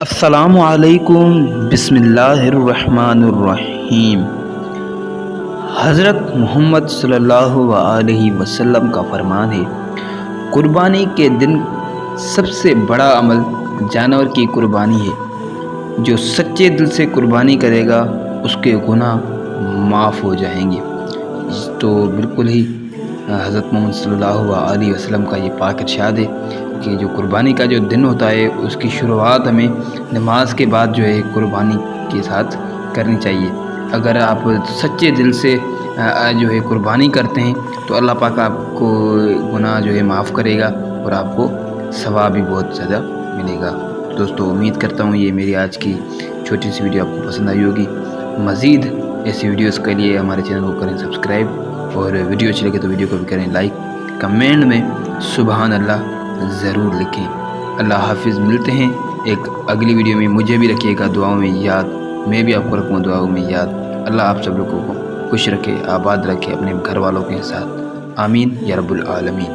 السلام علیکم، بسم اللہ الرحمن الرحیم۔ حضرت محمد صلی اللہ علیہ وسلم کا فرمان ہے، قربانی کے دن سب سے بڑا عمل جانور کی قربانی ہے۔ جو سچے دل سے قربانی کرے گا اس کے گناہ معاف ہو جائیں گے۔ تو بالکل ہی حضرت محمد صلی اللہ علیہ وسلم کا یہ پاک ارشاد ہے کہ جو قربانی کا جو دن ہوتا ہے اس کی شروعات ہمیں نماز کے بعد جو ہے قربانی کے ساتھ کرنی چاہیے۔ اگر آپ سچے دل سے جو ہے قربانی کرتے ہیں تو اللہ پاک آپ کو گناہ جو ہے معاف کرے گا اور آپ کو ثواب بھی بہت زیادہ ملے گا۔ دوستو امید کرتا ہوں یہ میری آج کی چھوٹی سی ویڈیو آپ کو پسند آئی ہوگی۔ مزید ایسی ویڈیوز کے لیے ہمارے چینل کو کریں سبسکرائب، اور ویڈیو اچھی لگے تو ویڈیو کو بھی کریں لائک، کمنٹ میں سبحان اللہ ضرور لکھیں۔ اللہ حافظ، ملتے ہیں ایک اگلی ویڈیو میں۔ مجھے بھی رکھیے گا دعاؤں میں یاد، میں بھی آپ کو رکھوں دعاؤں میں یاد۔ اللہ آپ سب لوگوں کو خوش رکھے، آباد رکھے اپنے گھر والوں کے ساتھ، آمین یا رب العالمین۔